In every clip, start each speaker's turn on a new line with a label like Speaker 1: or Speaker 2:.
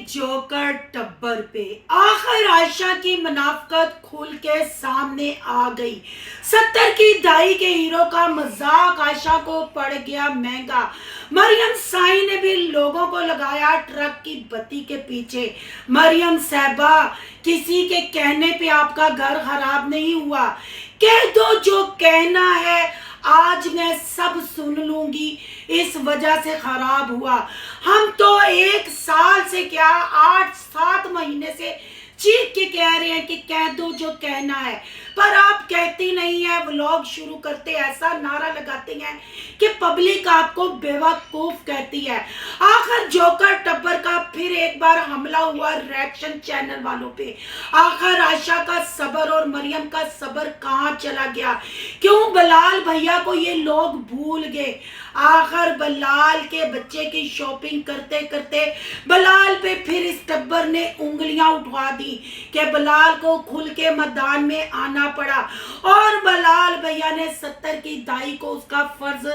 Speaker 1: Joker टब्बर पे आखिर आयशा की मुनाफकत खुल के सामने आ गई। 70 की दाई के हीरो का मजाक आयशा को पड़ गया महंगा। मरियम साई ने भी लोगों को लगाया ट्रक की बत्ती के पीछे। मरियम साहबा, किसी के कहने पे आपका घर खराब नहीं हुआ। कह दो जो कहना है, आज मैं सब सुन लूंगी, इस वजह से खराब हुआ। हम तो एक साल से क्या 8-7 महीने से चीख के कह रहे हैं कि कह दो जो कहना है, पर आप कहती नहीं है। व्लॉग शुरू करते ऐसा नारा लगाते हैं कि पब्लिक आपको बेवकूफ कहती है। आखिर जोकर टब्बर का फिर एक बार हमला हुआ रिएक्शन चैनल वालों पे। आखिर आयशा का सबर और मरियम का सबर कहाँ चला गया? क्यों बलाल भैया को ये लोग भूल गए? आखिर बलाल के बच्चे की शॉपिंग करते करते बलाल पे फिर इस टब्बर ने उंगलियां उठवा दी कि बलाल को खुल के मैदान में आना पड़ा और बलाल भैया ने 70 की दाई को उसका फर्ज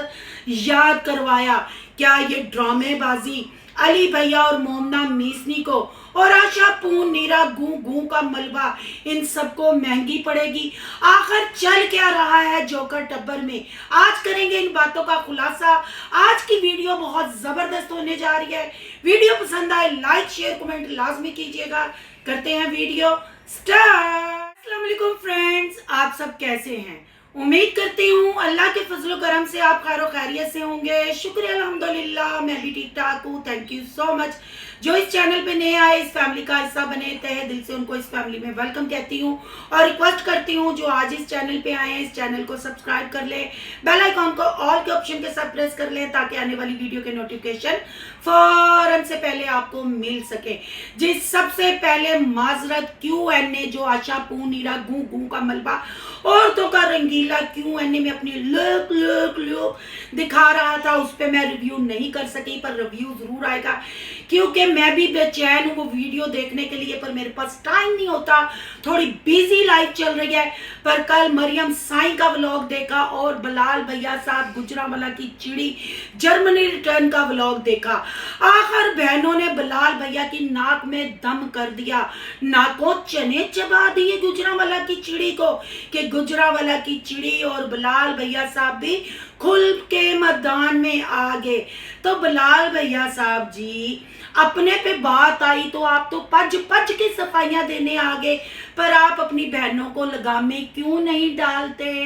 Speaker 1: याद करवाया। क्या ये ड्रामेबाजी अली भैया और मोमना मीसनी को और आशा पून नीरा गू गू का मलबा इन सबको महंगी पड़ेगी? आखिर चल क्या रहा है जोकर टब्बर में? आज करेंगे इन बातों का खुलासा। आज की वीडियो बहुत जबरदस्त होने जा रही है। वीडियो पसंद आए लाइक शेयर कमेंट लाजमी कीजिएगा। करते हैं वीडियो स्टार्ट। अस्सलाम वालेकुम फ्रेंड्स, आप सब कैसे हैं? उम्मीद करती हूँ अल्लाह के फजलो करम से आप खैर खैरियत से होंगे। शुक्रिया अल्हम्दुलिल्लाह, मैं भी ठीक ठाक हूँ। Thank you so much. जो इस चैनल पे नए आए, इस फैमिली का हिस्सा बने, तहे दिल से उनको इस फैमिली में वेलकम कहती हूँ और रिक्वेस्ट करती हूँ जो आज इस चैनल पे आए हैं इस चैनल को सब्सक्राइब कर ले, बेल आइकॉन को ऑल के ऑप्शन के साथ प्रेस कर ले ताकि आने वाली वीडियो के नोटिफिकेशन फौरन से पहले आपको मिल सके। जी, सबसे पहले माजरत Q&A जो आशा पून नीरा गू गू का मलबा औरतों का रंगीला Q&A में अपनी लुक दिखा रहा था, उस पर मैं रिव्यू नहीं कर सकी, पर रिव्यू जरूर आएगा क्योंकि मैं भी बेचैन हूँ वो वीडियो देखने के लिए, पर मेरे पास टाइम नहीं होता, थोड़ी बिजी लाइफ चल रही है। पर कल मरियम साई का व्लॉग देखा और बलाल भैया साहब गुजरांवाला की चिड़ी जर्मनी रिटर्न का व्लॉग देखा। आखिर बहनों ने बलाल भैया की नाक में दम कर दिया, नाकों चने चबा दिए गुजरांवाला की चिड़ी को कि गुजरांवाला की चिड़ी और बलाल भैया साहब भी खुल के मैदान में आ गए। तो बलाल भैया साहब जी, अपने पे बात आई तो आप तो पज पज की सफाइयां देने आ गए, पर आप अपनी बहनों को लगाम में क्यों नहीं डालते?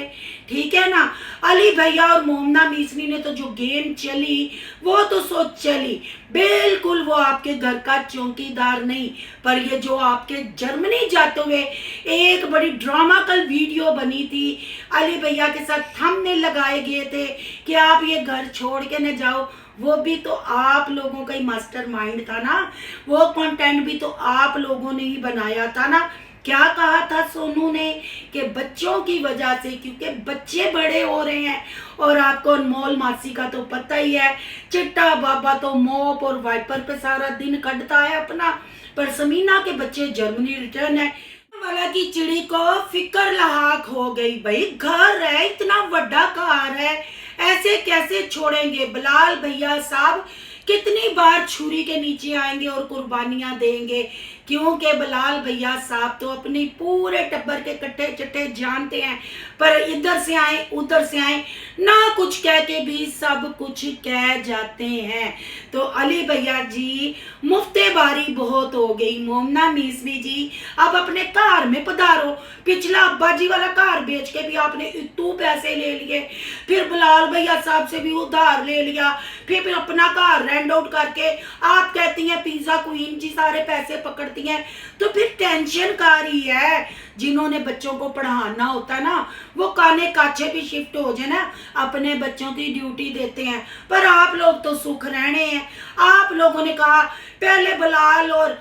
Speaker 1: ठीक है ना। अली भैया और मोमना मीसनी ने तो जो गेम चली वो तो सोच चली, बिल्कुल वो आपके घर का चौकीदार नहीं। पर ये जो आपके जर्मनी जाते हुए एक बड़ी ड्रामा कल वीडियो बनी थी, अली भैया के साथ थंबनेल लगाए गए थे कि आप ये घर छोड़ के न जाओ, वो भी तो आप लोगों का ही मास्टरमाइंड था ना, वो कंटेंट भी तो आप लोगों ने ही बनाया था ना। क्या कहा था सोनू ने कि बच्चों की वजह से, क्योंकि बच्चे बड़े हो रहे हैं और आपको अनमोल मासी का तो पता ही है, चिट्टा बाबा तो मॉप और वाइपर पे सारा दिन कटता है अपना, पर समीना के बच्चे जर्मनी रिटर्न है वाला की चिड़ी को फिकर लहाक हो गई। भाई घर है, इतना बड़ा कार है, ऐसे कैसे छोड़ेंगे? बलाल भैया साहब कितनी बार छुरी के नीचे आएंगे और कुर्बानियां देंगे, क्योंकि बलाल भैया साहब तो अपनी पूरे टब्बर के कट्टे चट्टे जानते हैं, पर इधर से आए उधर से आए ना कुछ कह के भी सब कुछ कह जाते हैं। तो अली भैया जी, मुफ्तेबारी बहुत हो गई। मोमना मीसनी जी, अब अपने कार में पधारो। पिछला अब्बा जी वाला कार बेच के भी आपने इतने पैसे ले लिए, फिर बलाल भैया साहब से भी उधार ले लिया, फिर अपना कार रेंट आउट करके आप कहती हैं पिज्जा क्वीन जी सारे पैसे पकड़ती हैं। तो फिर टेंशन कारी है, जिन्होंने बच्चों को पढ़ाना होता ना वो काने काछे भी शिफ्ट हो जाए ना, अपने बच्चों की ड्यूटी देते हैं। पर आप लोग तो सुख रहने हैं। आप लोगों ने कहा पहले बलाल और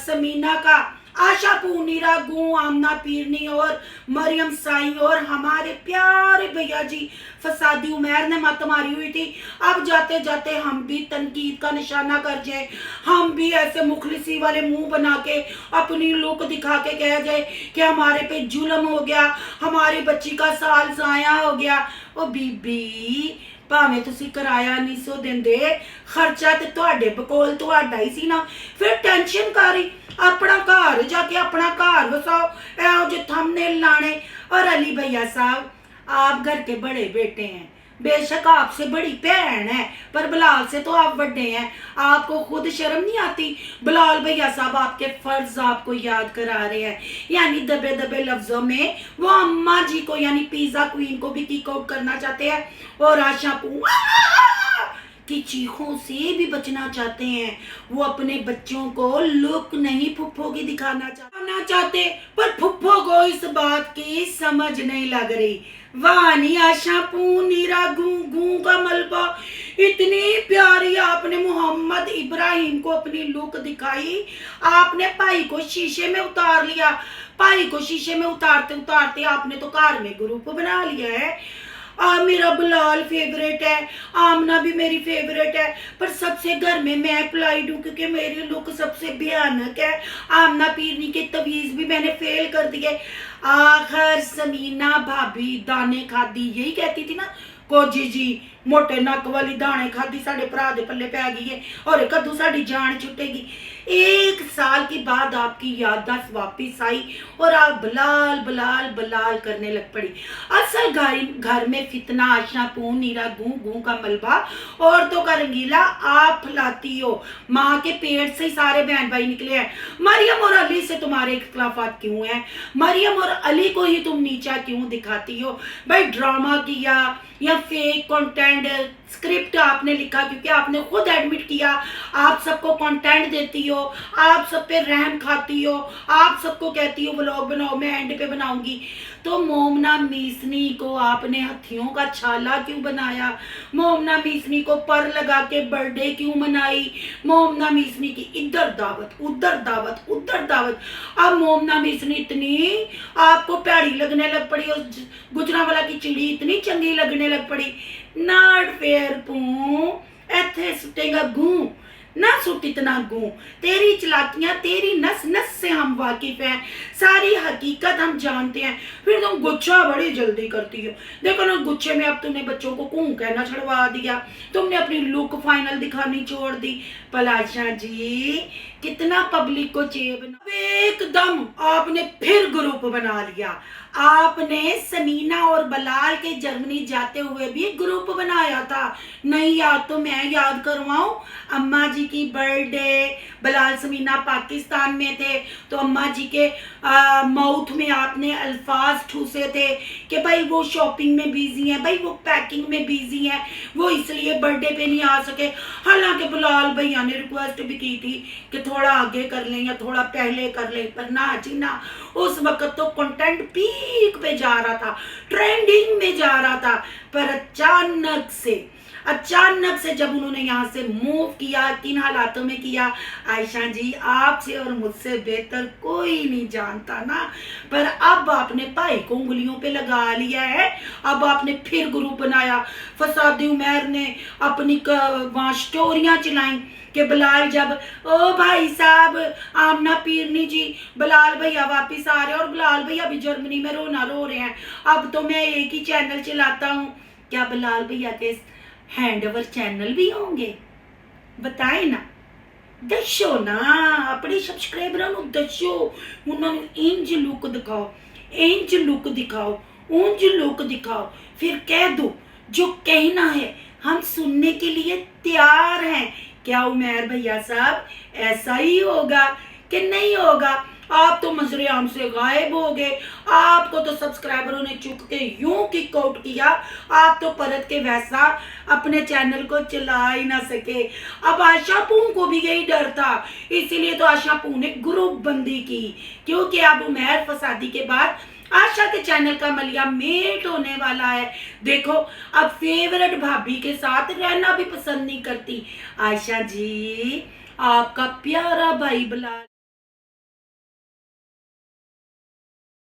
Speaker 1: समीना का, आशा पूनीरा गू आमना पीरनी और मरियम साई और हमारे प्यारे भैया जी फसादी उमैर ने मत मारी हुई थी। अब जाते जाते हम भी तनकीद का निशाना कर जाए, हम भी ऐसे मुखलिसी वाले मुंह बना के अपनी लुक दिखा के कह जाए कि हमारे पे जुल्म हो गया, हमारी बच्ची का साल जाया हो गया। ओ बीबी, ਭਾਵੇਂ ਤੁਸੀਂ ਕਿਰਾਇਆ ਨਹੀਂ ਸੋ ਦਿੰਦੇ, ਖਰਚਾ ਤੇ ਤੁਹਾਡੇ ਬਕੋਲ ਤੁਹਾਡਾ ਹੀ ਸੀ ਨਾ। ਫਿਰ ਟੈਨਸ਼ਨ ਕਰੀ अपना घर जाके अपना घर बसाओ, ऐहो जो थंबनेल लाने। और अली भैया साहब आप घर के बड़े बेटे हैं, बेशक आपसे बड़ी बहन है, पर बिलाल से तो आप बड़े हैं। आपको खुद शर्म नहीं आती? बिलाल भैया साहब आपके फर्ज आपको याद करा रहे हैं, यानी दबे दबे लफ्जों में वो अम्मा जी को यानी पिज्जा क्वीन को भी किक आउट करना चाहते हैं, और आशा की चीखों से भी बचना चाहते हैं। वो अपने बच्चों को लुक नहीं फुफ्फो की दिखाना चाहते, पर फुफ्फो को इस बात की समझ नहीं लग रही। वानी आशा नीरा गूं गूं का मलबा, इतनी प्यारी आपने मोहम्मद इब्राहिम को अपनी लुक दिखाई। आपने भाई को शीशे में उतार लिया। भाई को शीशे में उतारते उतारते आपने तो घर में ग्रुप बना लिया है। मेरा बिलाल फेवरेट है, आमना भी मेरी फेवरेट है, पर सबसे घर में मैं अप्लाइड हूँ क्योंकि मेरी लुक सबसे भयानक है। आमना पीरनी के तवीज भी मैंने फेल कर दिए। आखिर समीना भाभी दाने खादी, यही कहती थी ना कोजी जी, मोटे नक वाली दाने खादी साढ़े भरा दे पल्ले पै गई है, और कद्दू साड़ी जान छुटेगी। 1 साल के बाद आपकी याददाश्त वापिस आई और आप बलाल बलाल बलाल करने लग पड़ी। असल घर में फितना, आशा पून नीरा गूं गूं का मलबा, औरतों का रंगीला आप फैलाती हो। माँ के पेट से ही सारे बहन भाई निकले हैं। मरियम और अली से तुम्हारे इख्तिलाफात क्यों हैं? मरियम और अली को ही तुम नीचा क्यों दिखाती हो? भाई ड्रामा किया या फेक कंटेंट स्क्रिप्ट आपने लिखा, क्योंकि आपने खुद एडमिट किया आप सबको कंटेंट देती हो, आप सब पे रहम खाती हो, आप सबको कहती हो व्लॉग बनाओ, मैं एंड पे बनाऊंगी। तो मोमना मीसनी को आपने हथियों का छाला क्यों बनाया? मोमना मीसनी को पर लगा के बर्थडे क्यों मनाई? मोमना मीसनी की इधर दावत उधर दावत उधर दावत। अब मोमना मीसनी इतनी आपको प्यारी लगने लग पड़ी, उस गुजरांवाला की चिड़ी इतनी चंगी लगने लग पड़ी। नाड़ फेर पू एथे सुटेगा गूं, ना सुट इतना गूं। तेरी चलाकियां तेरी नस नस से हम वाकिफ हैं, सारी हकीकत हम जानते हैं, फिर तुम गुच्छा बड़ी जल्दी करती हो। देखो ना गुच्छे में अब तुमने बच्चों को कूं कहना छड़वा दिया, तुमने अपनी लुक फाइनल दिखानी छोड़ दी। पलाशा जी कितना पब्लिक को चेब, एकदम आपने फिर ग्रुप बना लिया। आपने समीना और बलाल के जर्मनी जाते हुए भी ग्रुप बनाया था। नहीं याद तो मैं याद करवाऊं, अम्मा जी की बर्थडे, बलाल समीना पाकिस्तान में थे तो अम्मा जी के माउथ में आपने अल्फाज ठूसे थे कि भाई वो शॉपिंग में बिजी हैं, भाई वो पैकिंग में बिजी हैं, वो इसलिए बर्थडे पे नहीं आ सके। हालांकि बलाल भैया ने रिक्वेस्ट भी की थी कि थोड़ा आगे कर लें या थोड़ा पहले कर लें, पर ना जी ना, उस वक्त तो कंटेंट पीक पे जा रहा था, ट्रेंडिंग में जा रहा था। पर अचानक से जब उन्होंने यहाँ से मूव किया, किन हालातों में किया, आयशा जी आपसे और मुझसे बेहतर कोई नहीं जानता ना। पर अब आपने भाई को उंगलियों पे लगा लिया है, अब आपने फिर ग्रुप बनाया। फसादी उमर ने अपनी वहाँ स्टोरियाँ चलाई कि बलाल जब ओ भाई साहब आमना पीरनी जी बलाल भैया वापिस आ रहे हैं, और बलाल भैया भी जर्मनी में रोना रो रहे हैं, अब तो मैं एक ही चैनल चलाता हूँ। क्या बलाल भैया के हैंड ओवर चैनल भी होंगे? बताए ना, दसो ना अपने सब्सक्राइबरों को, दसो उन्होंने इंज लुक दिखाओ, इंज लुक दिखाओ, उंज लुक दिखाओ, फिर कह दो जो कहना है, हम सुनने के लिए तैयार हैं। क्या उमर भैया साहब ऐसा ही होगा कि नहीं होगा? आप तो मजरे आम से गायब हो गए, आपको तो सब्सक्राइबरों ने चुक के यूं किक आउट किया, आप तो परत के वैसा अपने चैनल को चला ही ना सके। अब आशा पू को भी यही डर था, इसीलिए तो आशा पू ने ग्रुप बंदी की, क्योंकि अब उमर फसादी के बाद आशा के चैनल का मलिया मेट होने वाला है। देखो अब फेवरेट भाभी के साथ रहना भी पसंद नहीं करती। आशा जी आपका प्यारा भाई बलाल